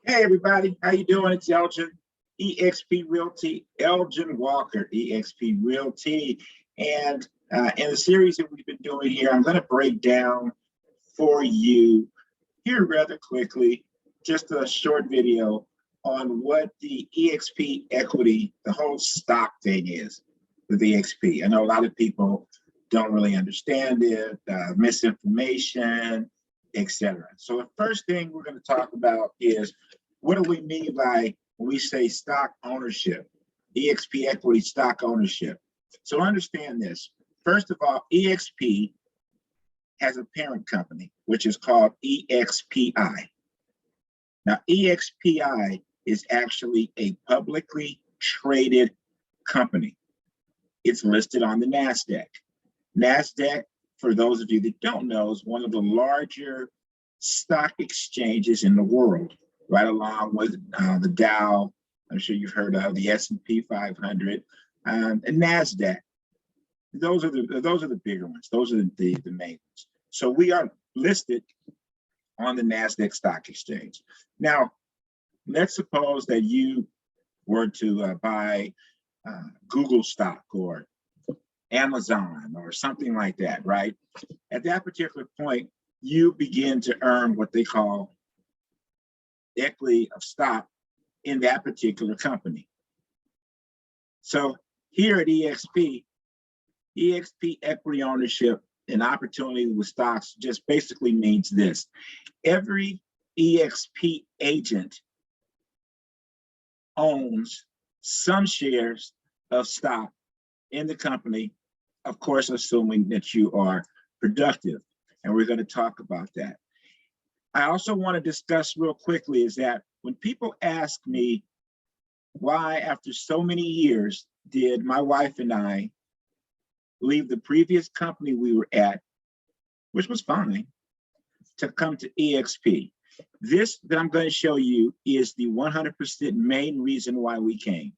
Hey everybody, how you doing? It's Elgin, eXp Realty, Elgin Walker, eXp Realty. And in the series that we've been doing here, I'm going to break down for you here rather quickly, just a short video on what the eXp equity, the whole stock thing is with eXp. I know a lot of people don't really understand it, misinformation, etc. So the first thing we're going to talk about is what do we mean by when we say stock ownership, eXp equity stock ownership? So understand this. First of all, eXp has a parent company, which is called eXpI. Now, eXpI is actually a publicly traded company. It's listed on the NASDAQ. NASDAQ, for those of you that don't know, is one of the larger stock exchanges in the world, right along with the Dow. I'm sure you've heard of the S&P 500 and NASDAQ. Those are the bigger ones. Those are the main ones. So we are listed on the NASDAQ stock exchange. Now, let's suppose that you were to buy Google stock or Amazon or something like that, right? At that particular point, you begin to earn what they call equity of stock in that particular company. So here at eXp equity ownership and opportunity with stocks just basically means this. Every eXp agent owns some shares of stock in the company, of course, assuming that you are productive. And we're going to talk about that. I also want to discuss real quickly is that when people ask me why, after so many years, did my wife and I leave the previous company we were at, which was fine, to come to eXp. This that I'm going to show you is the 100% main reason why we came.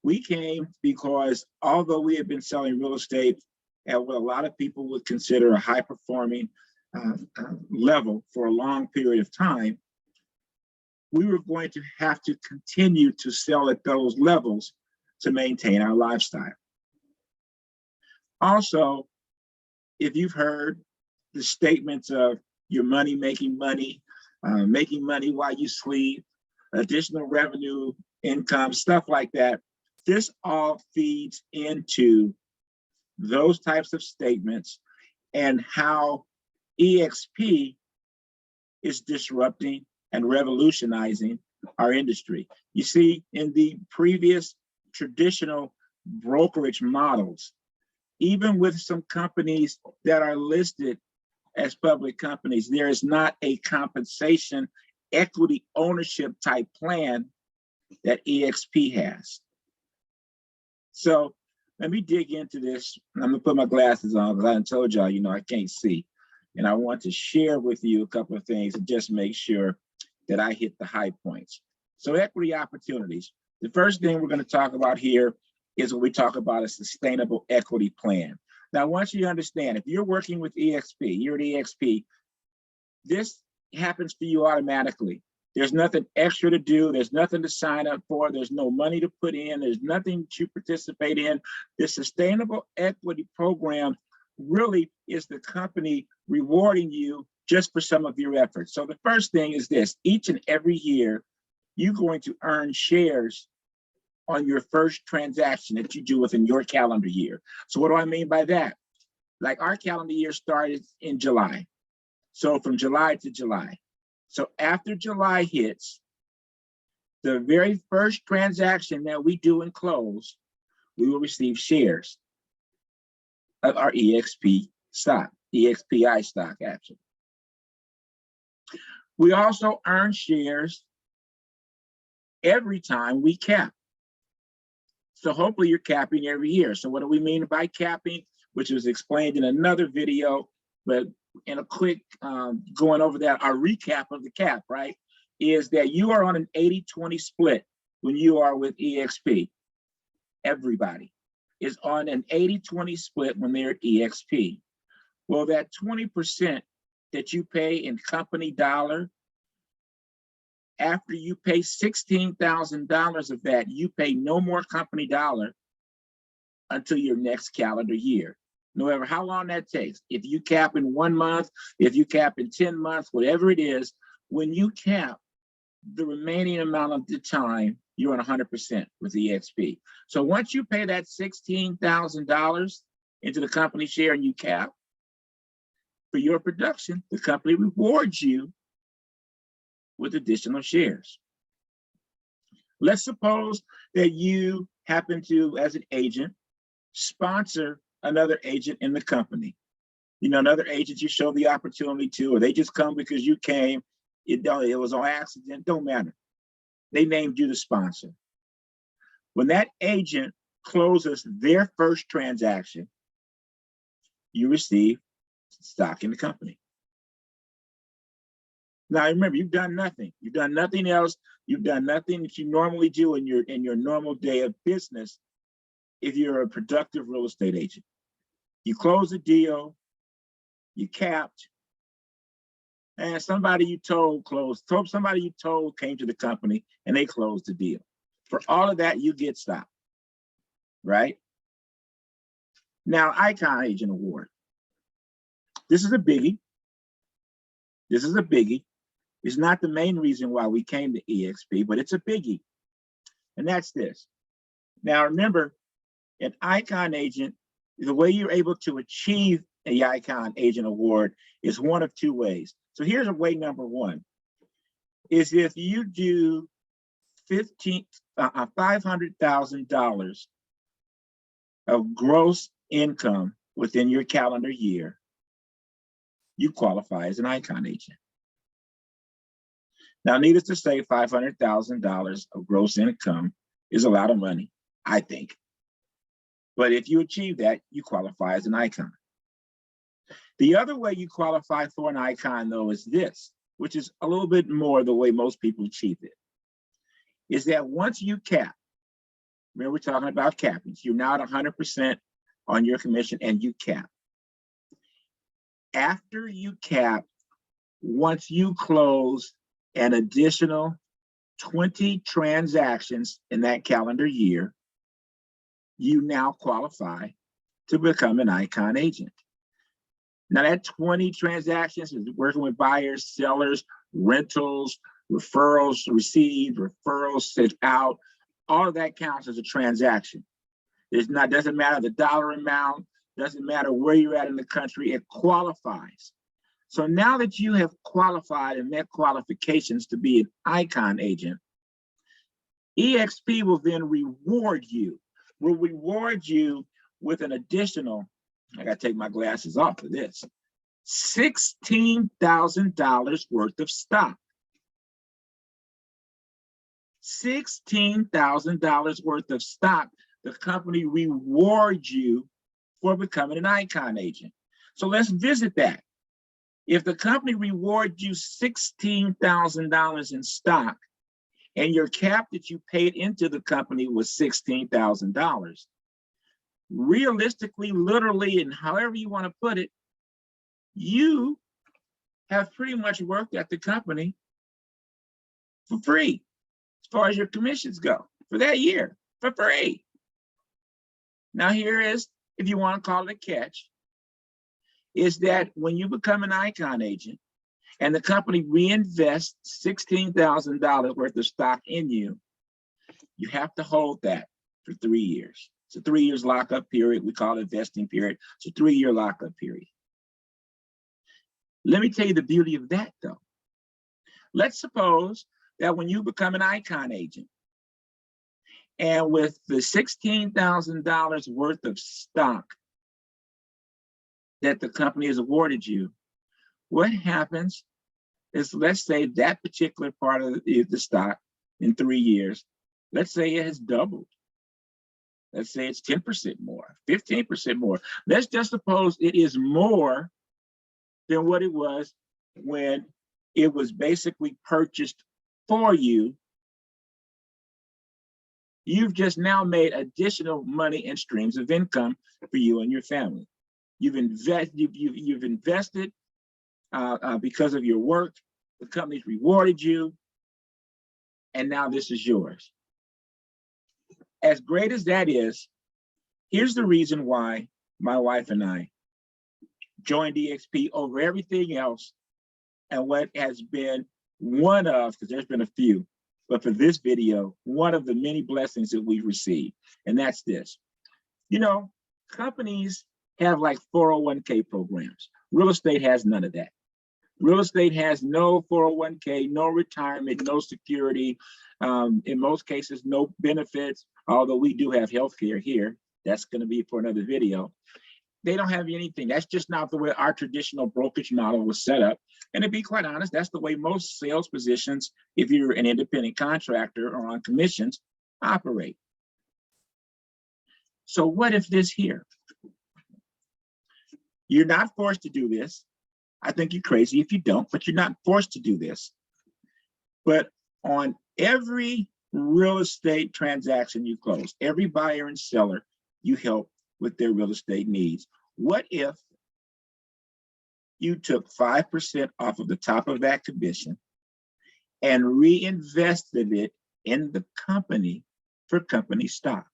We came because although we had been selling real estate at what a lot of people would consider a high-performing level for a long period of time, we were going to have to continue to sell at those levels to maintain our lifestyle. Also, if you've heard the statements of your money making money while you sleep, additional revenue, income, stuff like that, this all feeds into those types of statements and how eXp is disrupting and revolutionizing our industry. You see, in the previous traditional brokerage models, even with some companies that are listed as public companies, there is not a compensation equity ownership type plan that eXp has. So let me dig into this. I'm gonna put my glasses on because I told y'all, I can't see. And I want to share with you a couple of things and just make sure that I hit the high points. So equity opportunities. The first thing we're going to talk about here is when we talk about a sustainable equity plan. Now, I want you to understand, if you're working with eXp, you're at eXp, this happens for you automatically. There's nothing extra to do. There's nothing to sign up for. There's no money to put in. There's nothing to participate in. The sustainable equity program really is the company rewarding you just for some of your efforts. So the first thing is this: each and every year, you're going to earn shares on your first transaction that you do within your calendar year. So what do I mean by that? Like our calendar year started in July. So from July to July. So after July hits, the very first transaction that we do and close, we will receive shares of our eXp stock, eXpI stock, actually. We also earn shares every time we cap. So hopefully you're capping every year. So what do we mean by capping, which was explained in another video, but in a quick going over that, our recap of the cap, right, is that you are on an 80-20 split when you are with eXp. Everybody is on an 80-20 split when they're at eXp. Well, that 20% that you pay in company dollar After you pay $16,000 of that, you pay no more company dollar until your next calendar year. No matter how long that takes. If you cap in 1 month, if you cap in 10 months, whatever it is, when you cap, the remaining amount of the time, you're on 100% with eXp. So once you pay that $16,000 into the company share and you cap, for your production, the company rewards you with additional shares. Let's suppose that you happen to, as an agent, sponsor another agent in the company. You know, another agent you show the opportunity to, or they just come because you came. It was on accident, don't matter. They named you the sponsor. When that agent closes their first transaction, you receive stock in the company. Now remember, you've done nothing. You've done nothing else. You've done nothing that you normally do in your normal day of business if you're a productive real estate agent. You close a deal, you capped, and somebody you told came to the company and they closed the deal. For all of that, you get stock, right? Now, Icon Agent Award. This is a biggie. This is a biggie. It's not the main reason why we came to eXp, but it's a biggie. And that's this. Now, remember, an Icon Agent, the way you're able to achieve the Icon Agent Award is one of two ways. So here's a way number one, is if you do $500,000 of gross income within your calendar year, you qualify as an Icon Agent. Now, needless to say, $500,000 of gross income is a lot of money, I think. But if you achieve that, you qualify as an Icon. The other way you qualify for an Icon, though, is this, which is a little bit more the way most people achieve it, is that once you cap, remember we're talking about capping, so you're now at 100% on your commission and you cap. After you cap, once you close an additional 20 transactions in that calendar year, you now qualify to become an Icon Agent. Now that 20 transactions is working with buyers, sellers, rentals, referrals received, referrals sent out. All of that counts as a transaction. Doesn't matter the dollar amount, doesn't matter where you're at in the country, it qualifies. So now that you have qualified and met qualifications to be an Icon Agent, eXp will then reward you with an additional, I gotta take my glasses off for this, $16,000 worth of stock. $16,000 worth of stock, the company rewards you for becoming an Icon Agent. So let's visit that. If the company rewards you $16,000 in stock and your cap that you paid into the company was $16,000, realistically, literally, and however you want to put it, you have pretty much worked at the company for free as far as your commissions go for that year, for free. Now here is, if you want to call it a catch, is that when you become an Icon Agent and the company reinvests $16,000 worth of stock in you, you have to hold that for 3 years. It's a 3 years lockup period. We call it vesting period. It's a 3-year lockup period. Let me tell you the beauty of that, though. Let's suppose that when you become an Icon Agent and with the $16,000 worth of stock that the company has awarded you, what happens is, let's say that particular part of the stock in 3 years, let's say it has doubled. Let's say it's 10% more, 15% more. Let's just suppose it is more than what it was when it was basically purchased for you. You've just now made additional money and streams of income for you and your family. You've invested because of your work. The company's rewarded you. and now this is yours. As great as that is, here's the reason why my wife and I joined eXp over everything else, and what has been one of, because there's been a few, but for this video, one of the many blessings that we've received, and that's this. You know, companies have like 401k programs. Real estate has none of that. Real estate has no 401k, no retirement, no security, in most cases, no benefits, although we do have healthcare here. That's going to be for another video. They don't have anything. That's just not the way our traditional brokerage model was set up. And to be quite honest, that's the way most sales positions, if you're an independent contractor or on commissions, operate. So what if this here? You're not forced to do this. I think you're crazy if you don't, but you're not forced to do this. But on every real estate transaction you close, every buyer and seller you help with their real estate needs, what if you took 5% off of the top of that commission and reinvested it in the company for company stock?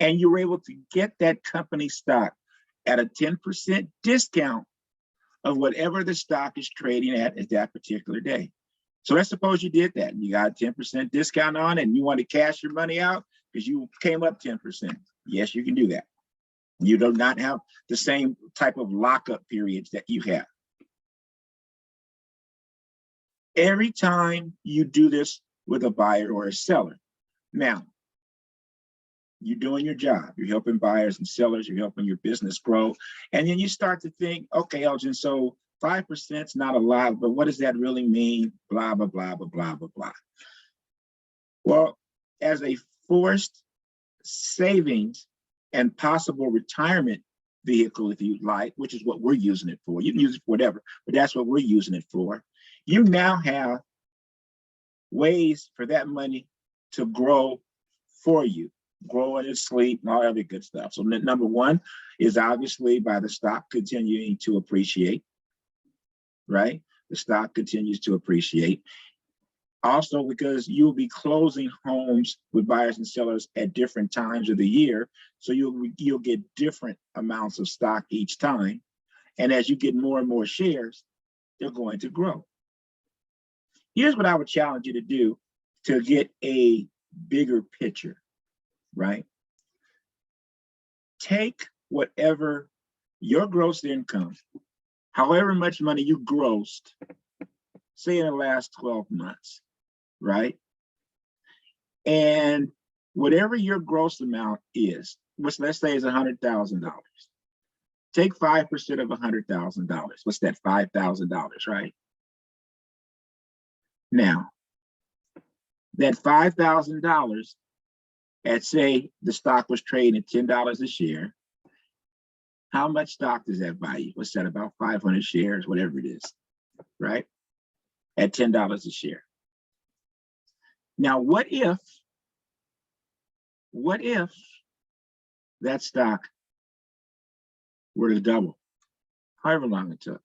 And you were able to get that company stock at a 10% discount of whatever the stock is trading at that particular day. So let's suppose you did that and you got a 10% discount on it and you want to cash your money out because you came up 10%. Yes, you can do that. You do not have the same type of lockup periods that you have. Every time you do this with a buyer or a seller, now, you're doing your job. You're helping buyers and sellers. You're helping your business grow. And then you start to think, okay, Elgin, so 5% is not a lot, but what does that really mean? Blah, blah, blah, blah, blah, blah, blah. Well, as a forced savings and possible retirement vehicle, if you like, which is what we're using it for. You can use it for whatever, but that's what we're using it for. You now have ways for that money to grow for you, grow in its sleep and all other good stuff. So number one is obviously by the stock continuing to appreciate, right? The stock continues to appreciate. Also, because you'll be closing homes with buyers and sellers at different times of the year, so you'll get different amounts of stock each time. And as you get more and more shares, they're going to grow. Here's what I would challenge you to do to get a bigger picture, right? Take whatever your gross income, however much money you grossed, say in the last 12 months, right? And whatever your gross amount is, which let's say is $100,000. Take 5% of $100,000. What's that? $5,000, right? Now, that $5,000 at, say, the stock was trading at $10 a share, how much stock does that buy you? What's that, about 500 shares, whatever it is, right? At $10 a share. Now, what if that stock were to double, however long it took,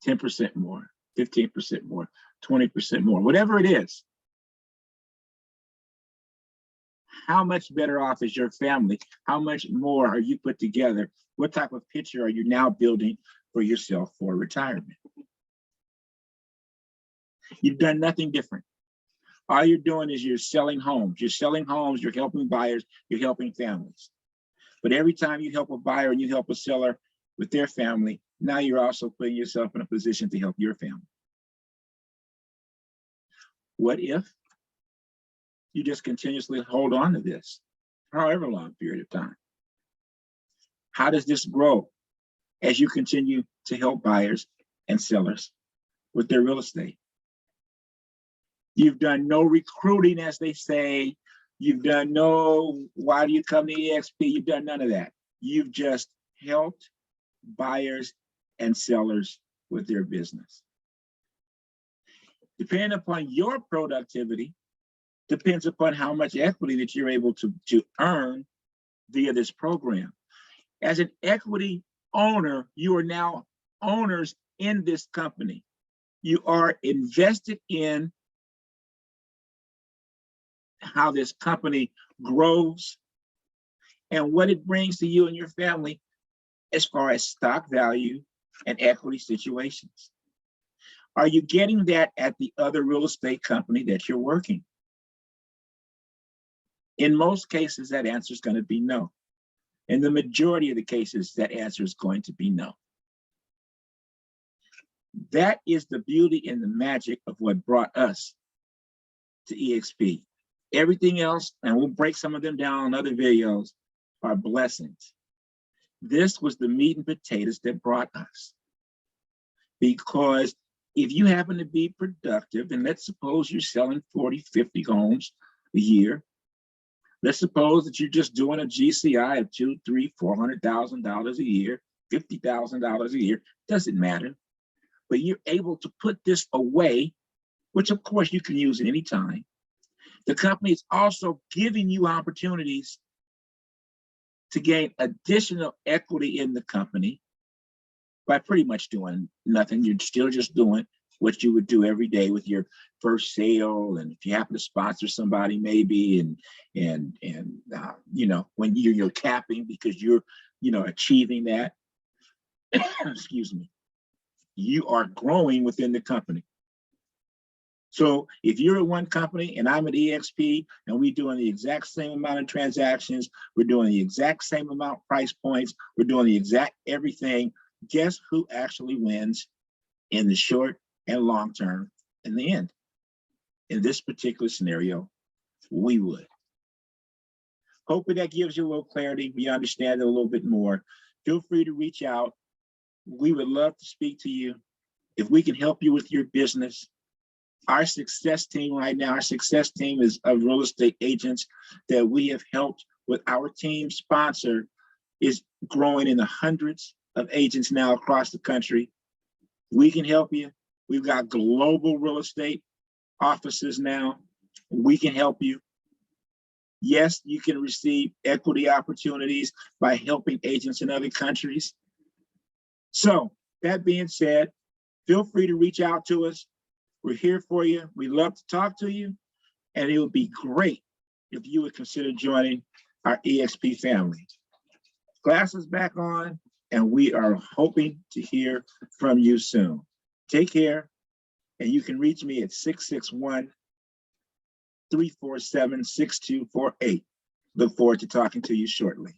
10% more, 15% more, 20% more, whatever it is? How much better off is your family? How much more are you put together? What type of picture are you now building for yourself for retirement? You've done nothing different. All you're doing is you're selling homes. You're selling homes, you're helping buyers, you're helping families. But every time you help a buyer and you help a seller with their family, now you're also putting yourself in a position to help your family. What if you just continuously hold on to this, however long period of time? How does this grow as you continue to help buyers and sellers with their real estate? You've done no recruiting, as they say. You've done no, why do you come to eXp? You've done none of that. You've just helped buyers and sellers with their business. Depending upon your productivity, depends upon how much equity that you're able to earn via this program. As an equity owner, you are now owners in this company. You are invested in how this company grows, and what it brings to you and your family as far as stock value and equity situations. Are you getting that at the other real estate company that you're working? In most cases, that answer is going to be no. In the majority of the cases, that answer is going to be no. That is the beauty and the magic of what brought us to eXp. Everything else, and we'll break some of them down in other videos, are blessings. This was the meat and potatoes that brought us. Because if you happen to be productive, and let's suppose you're selling 40, 50 homes a year, let's suppose that you're just doing a GCI of $200,000, $300,000, $400,000 a year, $50,000 a year, doesn't matter. But you're able to put this away, which of course you can use at any time. The company is also giving you opportunities to gain additional equity in the company by pretty much doing nothing. You're still just doing what you would do every day with your first sale, and if you happen to sponsor somebody, maybe, and you know, when you're capping because you're achieving that. Excuse me. You are growing within the company. So if you're at one company and I'm at eXp and we're doing the exact same amount of transactions, we're doing the exact same amount of price points, we're doing the exact everything, guess who actually wins in the short and long term in the end? In this particular scenario, we would. Hopefully that gives you a little clarity. We understand it a little bit more. Feel free to reach out. We would love to speak to you. If we can help you with your business, our success team right now, our success team is of real estate agents that we have helped with our team sponsor is growing in the hundreds of agents now across the country. We can help you. We've got global real estate offices now. We can help you. Yes, you can receive equity opportunities by helping agents in other countries. So that being said, feel free to reach out to us. We're here for you. We love to talk to you. And it would be great if you would consider joining our eXp family. Class is back on, and we are hoping to hear from you soon. Take care, and you can reach me at 661-347-6248. Look forward to talking to you shortly.